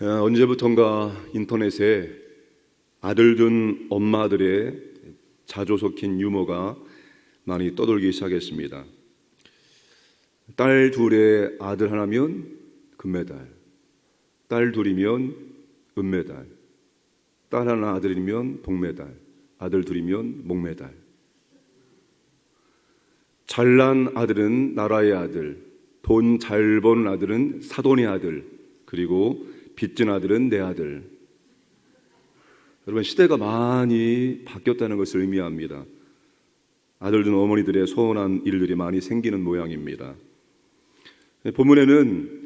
언제부턴가 인터넷에 아들 둔 엄마들의 자조 섞인 유머가 많이 떠돌기 시작했습니다. 딸 둘에 아들 하나면 금메달, 딸 둘이면 은메달, 딸 하나 아들이면 동메달, 아들 둘이면 목메달. 잘난 아들은 나라의 아들, 돈 잘 버는 아들은 사돈의 아들, 그리고 빚진 아들은 내 아들. 여러분, 시대가 많이 바뀌었다는 것을 의미합니다. 아들 둔 어머니들의 서운한 일들이 많이 생기는 모양입니다. 본문에는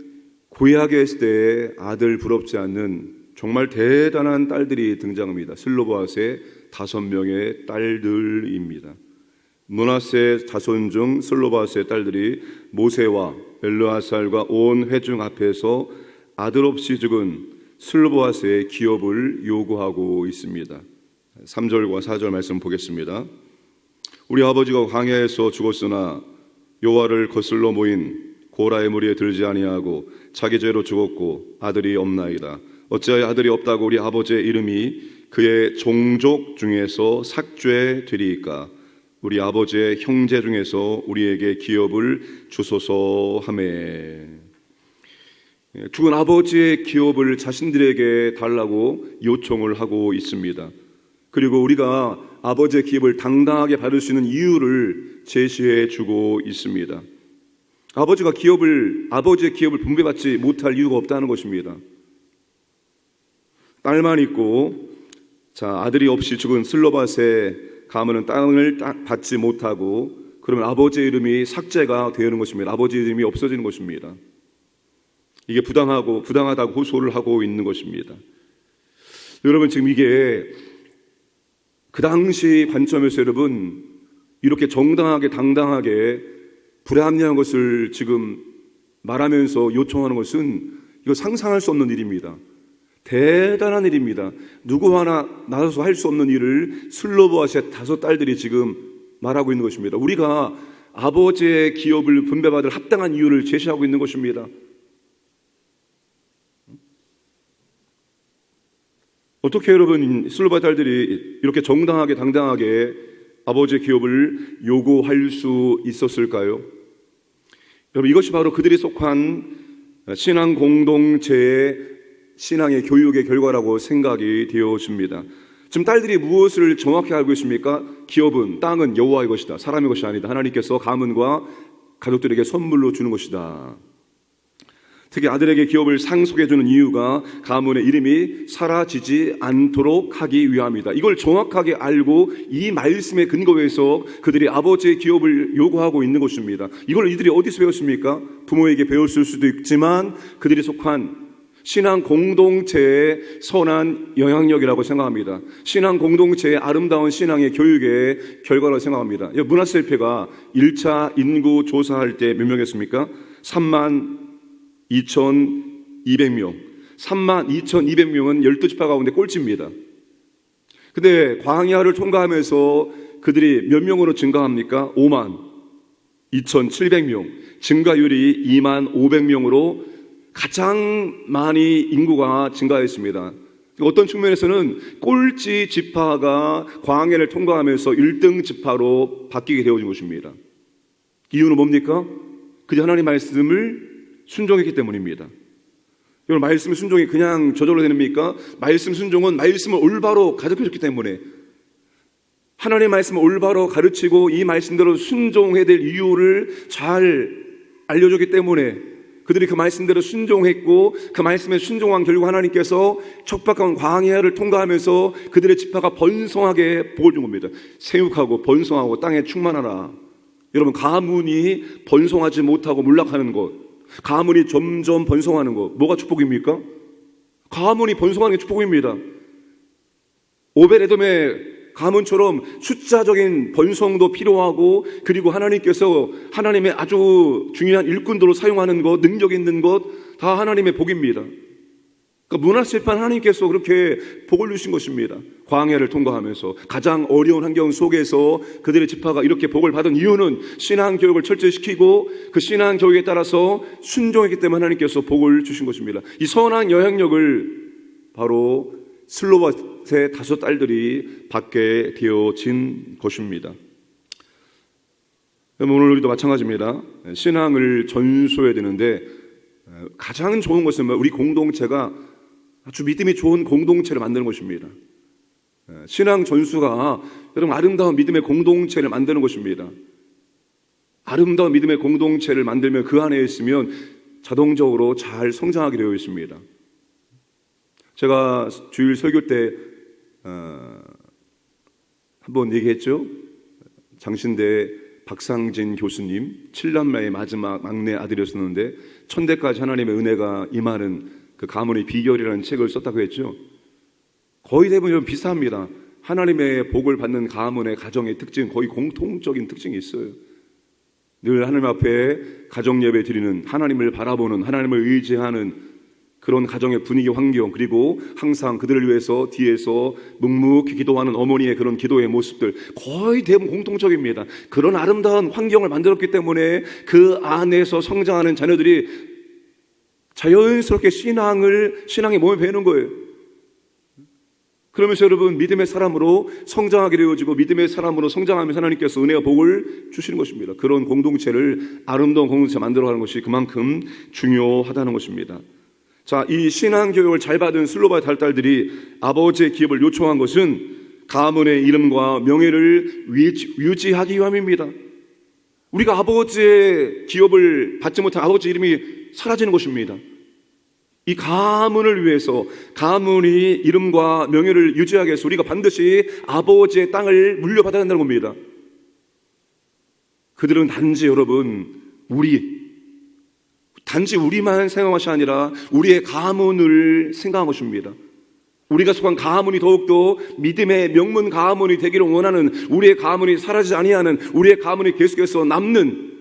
구약의 시대에 아들 부럽지 않는 정말 대단한 딸들이 등장합니다. 슬로바앗의 5명의 딸들입니다. 므낫세 자손 중 슬로바앗의 딸들이 모세와 엘르아살과 온 회중 앞에서 아들 없이 죽은 슬로바앗의 기업을 요구하고 있습니다. 3절과 4절 말씀 보겠습니다. 우리 아버지가 광야에서 죽었으나 여호와를 거슬러 모인 고라의 무리에 들지 아니하고 자기 죄로 죽었고 아들이 없나이다. 어찌하여 아들이 없다고 우리 아버지의 이름이 그의 종족 중에서 삭죄되리이까? 우리 아버지의 형제 중에서 우리에게 기업을 주소서 하매. 죽은 아버지의 기업을 자신들에게 달라고 요청을 하고 있습니다. 그리고 우리가 아버지의 기업을 당당하게 받을 수 있는 이유를 제시해 주고 있습니다. 아버지의 기업을 분배받지 못할 이유가 없다는 것입니다. 딸만 있고, 아들이 없이 죽은 슬로바앗의 가문은 땅을 받지 못하고, 그러면 아버지의 이름이 삭제가 되는 것입니다. 아버지의 이름이 없어지는 것입니다. 이게 부당하다고 호소를 하고 있는 것입니다. 여러분, 지금 이게 그 당시 관점에서 여러분, 이렇게 정당하게 당당하게 불합리한 것을 지금 말하면서 요청하는 것은 이거 상상할 수 없는 일입니다. 대단한 일입니다. 누구 하나 나서서 할 수 없는 일을 슬로바앗의 5 딸들이 지금 말하고 있는 것입니다. 우리가 아버지의 기업을 분배받을 합당한 이유를 제시하고 있는 것입니다. 어떻게 여러분 슬로바앗 딸들이 이렇게 정당하게 당당하게 아버지의 기업을 요구할 수 있었을까요? 여러분, 이것이 바로 그들이 속한 신앙 공동체의 신앙의 교육의 결과라고 생각이 되어집니다. 지금 딸들이 무엇을 정확히 알고 있습니까? 기업은, 땅은 여호와의 것이다. 사람의 것이 아니다. 하나님께서 가문과 가족들에게 선물로 주는 것이다. 특히 아들에게 기업을 상속해 주는 이유가 가문의 이름이 사라지지 않도록 하기 위함이다. 이걸 정확하게 알고 이 말씀의 근거에서 그들이 아버지의 기업을 요구하고 있는 것입니다. 이걸 이들이 어디서 배웠습니까? 부모에게 배웠을 수도 있지만 그들이 속한 신앙 공동체의 선한 영향력이라고 생각합니다. 신앙 공동체의 아름다운 신앙의 교육의 결과라고 생각합니다. 므낫세패가 1차 인구 조사할 때 몇 명이었습니까? 32,200명. 32,200명은 12지파 가운데 꼴찌입니다. 근데 광야를 통과하면서 그들이 몇 명으로 증가합니까? 52,700명. 증가율이 25,500명으로 가장 많이 인구가 증가했습니다. 어떤 측면에서는 꼴찌 지파가 광야를 통과하면서 1등 지파로 바뀌게 되어진 것입니다. 이유는 뭡니까? 그저 하나님의 말씀을 순종했기 때문입니다. 여러분, 말씀 순종이 그냥 저절로 됩니까? 말씀 순종은 말씀을 올바로 가르쳐줬기 때문에, 하나님의 말씀을 올바로 가르치고 이 말씀대로 순종해야 될 이유를 잘 알려줬기 때문에 그들이 그 말씀대로 순종했고, 그 말씀에 순종한 결과 하나님께서 척박한 광야를 통과하면서 그들의 지파가 번성하게 복을 준 겁니다. 생육하고 번성하고 땅에 충만하라. 여러분, 가문이 번성하지 못하고 몰락하는 것, 가문이 점점 번성하는 것, 뭐가 축복입니까? 가문이 번성하는 게 축복입니다. 오벳에돔의 가문처럼 숫자적인 번성도 필요하고, 그리고 하나님께서 하나님의 아주 중요한 일꾼도로 사용하는 것, 능력 있는 것, 다 하나님의 복입니다. 그러니까 문화실판 하나님께서 그렇게 복을 주신 것입니다. 광야를 통과하면서 가장 어려운 환경 속에서 그들의 지파가 이렇게 복을 받은 이유는 신앙교육을 철저히 시키고 그 신앙교육에 따라서 순종했기 때문에 하나님께서 복을 주신 것입니다. 이 선한 영향력을 바로 슬로밧의 5 딸들이 받게 되어진 것입니다. 오늘 우리도 마찬가지입니다. 신앙을 전수해야 되는데 가장 좋은 것은 우리 공동체가 아주 믿음이 좋은 공동체를 만드는 것입니다. 신앙 전수가 여러분 아름다운 믿음의 공동체를 만드는 것입니다. 아름다운 믿음의 공동체를 만들면 그 안에 있으면 자동적으로 잘 성장하게 되어 있습니다. 제가 주일 설교 때 한번 얘기했죠. 장신대 박상진 교수님 7남매의 마지막 막내 아들이었었는데 천대까지 하나님의 은혜가 임하는 그 가문의 비결이라는 책을 썼다고 했죠. 거의 대부분 비슷합니다. 하나님의 복을 받는 가문의 가정의 특징, 거의 공통적인 특징이 있어요. 늘 하나님 앞에 가정 예배 드리는, 하나님을 바라보는, 하나님을 의지하는 그런 가정의 분위기, 환경, 그리고 항상 그들을 위해서 뒤에서 묵묵히 기도하는 어머니의 그런 기도의 모습들, 거의 대부분 공통적입니다. 그런 아름다운 환경을 만들었기 때문에 그 안에서 성장하는 자녀들이 자연스럽게 신앙의 몸에 배는 거예요. 그러면서 여러분 믿음의 사람으로 성장하게 되어지고 믿음의 사람으로 성장하면서 하나님께서 은혜와 복을 주시는 것입니다. 그런 공동체를 아름다운 공동체 만들어가는 것이 그만큼 중요하다는 것입니다. 자, 이 신앙교육을 잘 받은 슬로밧 딸들이 아버지의 기업을 요청한 것은 가문의 이름과 명예를 유지하기 위함입니다. 우리가 아버지의 기업을 받지 못한 아버지 이름이 사라지는 것입니다. 이 가문을 위해서, 가문이 이름과 명예를 유지하기 위해서 우리가 반드시 아버지의 땅을 물려받아야 한다는 겁니다. 그들은 단지 여러분 단지 우리만 생각한 것이 아니라 우리의 가문을 생각한 것입니다. 우리가 속한 가문이 더욱더 믿음의 명문 가문이 되기를 원하는, 우리의 가문이 사라지지 아니하는, 우리의 가문이 계속해서 남는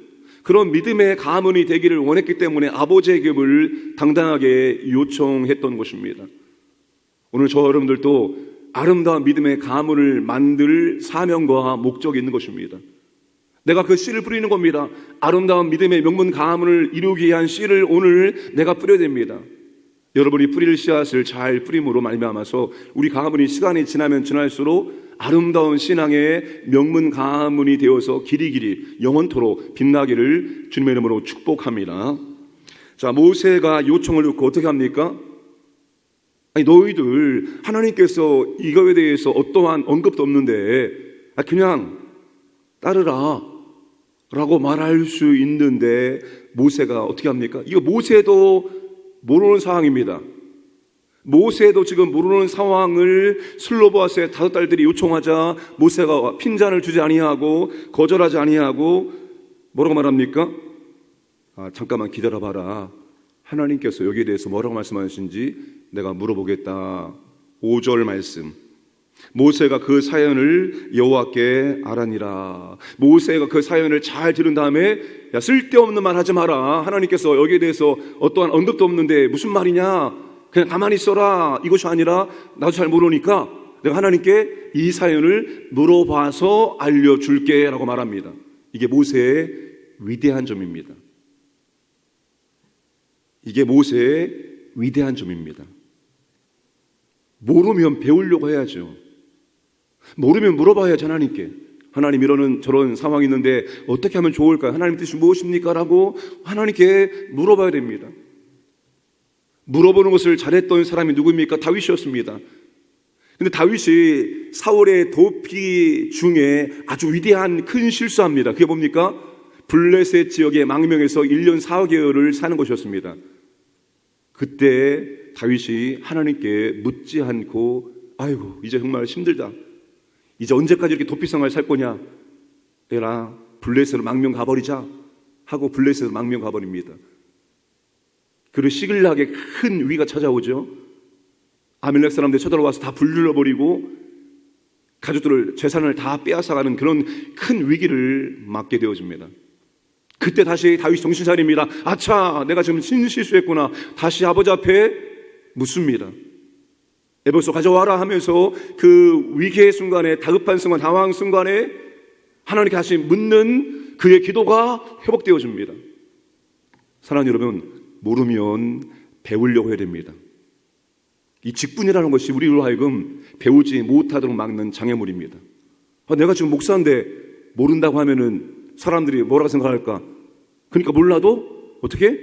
그런 믿음의 가문이 되기를 원했기 때문에 아버지의 기업을 당당하게 요청했던 것입니다. 오늘 저 여러분들도 아름다운 믿음의 가문을 만들 사명과 목적이 있는 것입니다. 내가 그 씨를 뿌리는 겁니다. 아름다운 믿음의 명문 가문을 이루기 위한 씨를 오늘 내가 뿌려야 됩니다. 여러분이 뿌릴 씨앗을 잘 뿌림으로 말미암아서 우리 가문이 시간이 지나면 지날수록 아름다운 신앙의 명문 가문이 되어서 길이길이 영원토록 빛나기를 주님의 이름으로 축복합니다. 자, 모세가 요청을 듣고 어떻게 합니까? 아니, 너희들 하나님께서 이거에 대해서 어떠한 언급도 없는데 그냥 따르라 라고 말할 수 있는데 모세가 어떻게 합니까? 이거 모세도 모르는 상황입니다. 모세도 지금 모르는 상황을 슬로보아스의 5 딸들이 요청하자 모세가 핀잔을 주지 아니하고 거절하지 아니하고 뭐라고 말합니까? 잠깐만 기다려봐라. 하나님께서 여기에 대해서 뭐라고 말씀하신지 내가 물어보겠다. 5절 말씀. 모세가 그 사연을 여호와께 아라니라. 모세가 그 사연을 잘 들은 다음에 야, 쓸데없는 말 하지 마라. 하나님께서 여기에 대해서 어떠한 언급도 없는데 무슨 말이냐, 그냥 가만히 있어라. 이것이 아니라 나도 잘 모르니까 내가 하나님께 이 사연을 물어봐서 알려줄게 라고 말합니다. 이게 모세의 위대한 점입니다. 이게 모세의 위대한 점입니다. 모르면 배우려고 해야죠. 모르면 물어봐야죠. 하나님께. 하나님, 이러는 저런 상황이 있는데 어떻게 하면 좋을까요? 하나님 뜻이 무엇입니까? 라고 하나님께 물어봐야 됩니다. 물어보는 것을 잘했던 사람이 누구입니까? 다윗이었습니다. 근데 다윗이 사울의 도피 중에 아주 위대한 큰 실수합니다. 그게 뭡니까? 블레셋 지역의 망명에서 1년 4개월을 사는 것이었습니다. 그때 다윗이 하나님께 묻지 않고 아이고 이제 정말 힘들다. 이제 언제까지 이렇게 도피 생활 살 거냐? 에라 블레셋으로 망명 가버리자 하고 블레셋으로 망명 가버립니다. 그리고 시글락에 큰 위기가 찾아오죠. 아밀렉 사람들이 쳐들어와서 다 불질러버리고 가족들을 재산을 다 빼앗아가는 그런 큰 위기를 맞게 되어집니다. 그때 다시 다윗이 정신 차립니다. 아차, 내가 지금 실수했구나. 다시 아버지 앞에 묻습니다. 에베소 가져와라 하면서 그 위기의 순간에, 다급한 순간, 당황 순간에 하나님께 다시 묻는 그의 기도가 회복되어집니다. 사랑하는 여러분, 모르면 배우려고 해야 됩니다. 이 직분이라는 것이 우리로 하여금 배우지 못하도록 막는 장애물입니다. 내가 지금 목사인데 모른다고 하면은 사람들이 뭐라고 생각할까? 그러니까 몰라도 어떻게?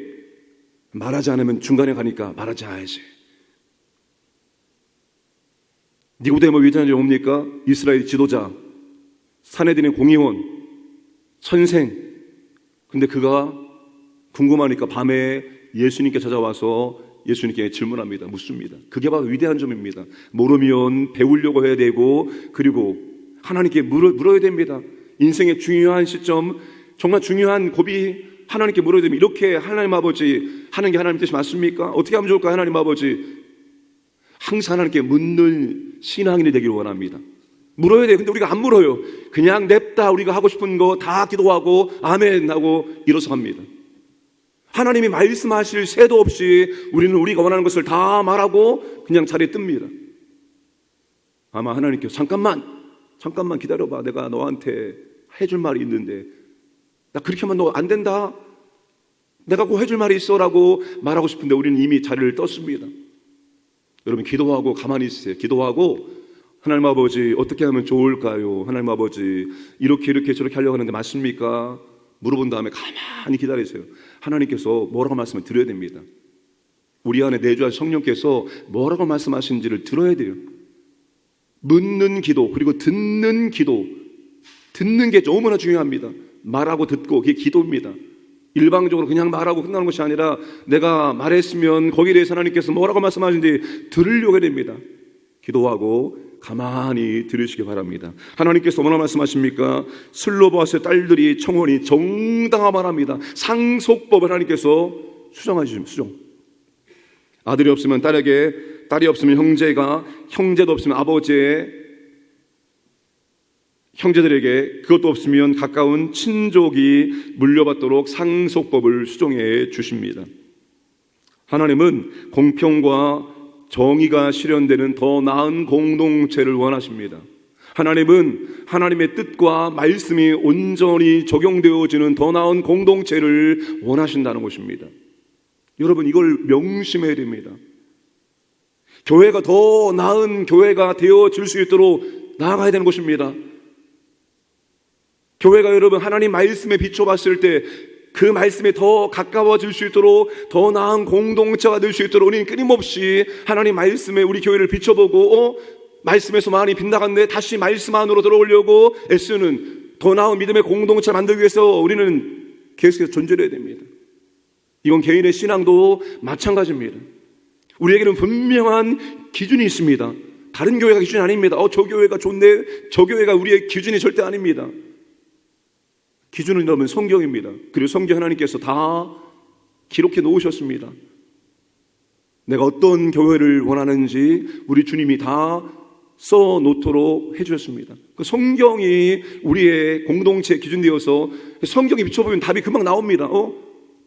말하지 않으면 중간에 가니까 말하지 않아야지. 니고데모 위대한 뭡니까? 이스라엘 지도자, 사내들의 공의원, 선생. 근데 그가 궁금하니까 밤에 예수님께 찾아와서 예수님께 질문합니다. 묻습니다. 그게 바로 위대한 점입니다. 모르면 배우려고 해야 되고, 그리고 하나님께 물어야 됩니다. 인생의 중요한 시점, 정말 중요한 고비 하나님께 물어야 됩니다. 이렇게 하나님 아버지 하는 게 하나님 뜻이 맞습니까? 어떻게 하면 좋을까요? 하나님 아버지. 항상 하나님께 묻는 신앙인이 되기를 원합니다. 물어야 돼요. 근데 우리가 안 물어요. 그냥 냅다 우리가 하고 싶은 거 다 기도하고 아멘 하고 일어서 합니다. 하나님이 말씀하실 새도 없이 우리는 우리가 원하는 것을 다 말하고 그냥 자리에 뜹니다. 아마 하나님께서 잠깐만 기다려봐. 내가 너한테 해줄 말이 있는데, 나 그렇게 하면 너 안 된다. 내가 꼭 해줄 말이 있어 라고 말하고 싶은데 우리는 이미 자리를 떴습니다. 여러분, 기도하고 가만히 있으세요. 기도하고 하나님 아버지 어떻게 하면 좋을까요? 하나님 아버지 이렇게 저렇게 하려고 하는데 맞습니까? 물어본 다음에 가만히 기다리세요. 하나님께서 뭐라고 말씀을 드려야 됩니다. 우리 안에 내주한 성령께서 뭐라고 말씀하시는지를 들어야 돼요. 묻는 기도, 그리고 듣는 기도. 듣는 게 너무나 중요합니다. 말하고 듣고, 그게 기도입니다. 일방적으로 그냥 말하고 끝나는 것이 아니라 내가 말했으면 거기에 대해서 하나님께서 뭐라고 말씀하시는지 들으려고 해야 됩니다. 기도하고 가만히 들으시기 바랍니다. 하나님께서 뭐라 말씀하십니까? 슬로바스의 딸들이 청혼이 정당화만 합니다. 상속법을 하나님께서 수정하시죠. 수정. 아들이 없으면 딸에게, 딸이 없으면 형제가, 형제도 없으면 아버지의, 형제들에게, 그것도 없으면 가까운 친족이 물려받도록 상속법을 수정해 주십니다. 하나님은 공평과 정의가 실현되는 더 나은 공동체를 원하십니다. 하나님은 하나님의 뜻과 말씀이 온전히 적용되어지는 더 나은 공동체를 원하신다는 것입니다. 여러분, 이걸 명심해야 됩니다. 교회가 더 나은 교회가 되어질 수 있도록 나아가야 되는 것입니다. 교회가 여러분 하나님 말씀에 비춰봤을 때 그 말씀에 더 가까워질 수 있도록 더 나은 공동체가 될 수 있도록 우리는 끊임없이 하나님 말씀에 우리 교회를 비춰보고 말씀에서 많이 빗나갔네, 다시 말씀 안으로 들어오려고 애쓰는 더 나은 믿음의 공동체를 만들기 위해서 우리는 계속해서 존재해야 됩니다. 이건 개인의 신앙도 마찬가지입니다. 우리에게는 분명한 기준이 있습니다. 다른 교회가 기준이 아닙니다. 저 교회가 좋네, 저 교회가 우리의 기준이 절대 아닙니다. 기준은 여러분 성경입니다. 그리고 성경 하나님께서 다 기록해 놓으셨습니다. 내가 어떤 교회를 원하는지 우리 주님이 다 써놓도록 해주셨습니다. 그 성경이 우리의 공동체 기준 되어서 성경에 비춰보면 답이 금방 나옵니다.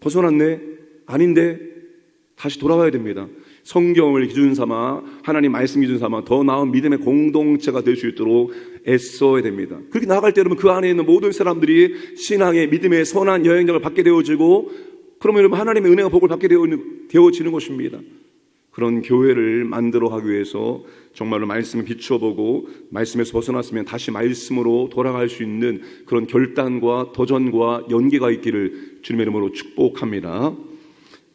벗어났네? 아닌데? 다시 돌아와야 됩니다. 성경을 기준 삼아, 하나님 말씀 기준 삼아 더 나은 믿음의 공동체가 될 수 있도록 애써야 됩니다. 그렇게 나아갈 때 여러분 그 안에 있는 모든 사람들이 신앙의 믿음의 선한 여행력을 받게 되어지고, 그러면 여러분 하나님의 은혜와 복을 받게 되어지는 것입니다. 그런 교회를 만들어 가기 위해서 정말로 말씀을 비춰보고 말씀에서 벗어났으면 다시 말씀으로 돌아갈 수 있는 그런 결단과 도전과 연계가 있기를 주님의 이름으로 축복합니다.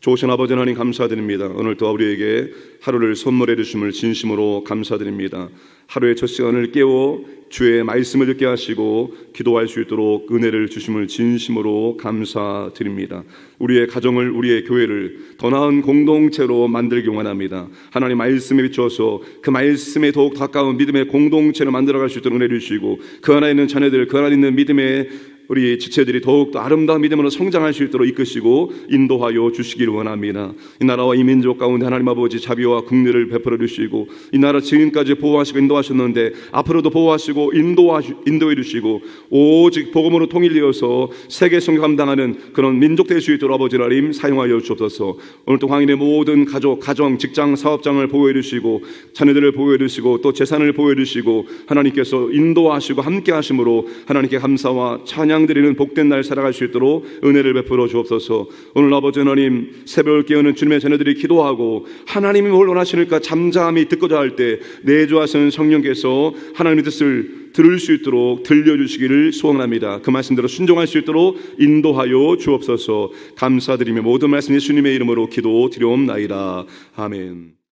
좋으신 아버지 하나님 감사드립니다. 오늘 또 우리에게 하루를 선물해 주심을 진심으로 감사드립니다. 하루의 첫 시간을 깨워 주의 말씀을 듣게 하시고 기도할 수 있도록 은혜를 주심을 진심으로 감사드립니다. 우리의 가정을, 우리의 교회를 더 나은 공동체로 만들기 원합니다. 하나님 말씀에 비추어서 그 말씀에 더욱 가까운 믿음의 공동체를 만들어갈 수 있도록 은혜를 주시고, 그 안에 있는 자녀들, 그 안에 있는 믿음의 우리 지체들이 더욱더 아름다운 믿음으로 성장할 수 있도록 이끄시고 인도하여 주시기를 원합니다. 이 나라와 이 민족 가운데 하나님 아버지 자비와 긍휼을 베풀어 주시고 이 나라 지금까지 보호하시고 인도하셨는데 앞으로도 보호하시고 인도해 주시고 오직 복음으로 통일되어서 세계 선교 감당하는 그런 민족 될 수 있도록 아버지 하나님 사용하여 주옵소서. 오늘 또 광인의 모든 가족, 가정, 직장, 사업장을 보호해 주시고 자녀들을 보호해 주시고 또 재산을 보호해 주시고 하나님께서 인도하시고 함께 하심으로 하나님께 감사와 찬양드리는 복된 날 살아갈 수 있도록 은혜를 베풀어 주옵소서. 오늘 아버지 하나님 새벽을 깨우는 주님의 자녀들이 기도하고 하나님이 뭘 원하시는가 잠잠히 듣고자 할 때 내주하시는 성령께서 하나님의 뜻을 들을 수 있도록 들려주시기를 소원합니다. 그 말씀대로 순종할 수 있도록 인도하여 주옵소서. 감사드리며 모든 말씀 예수님의 이름으로 기도 드려옵나이다. 아멘.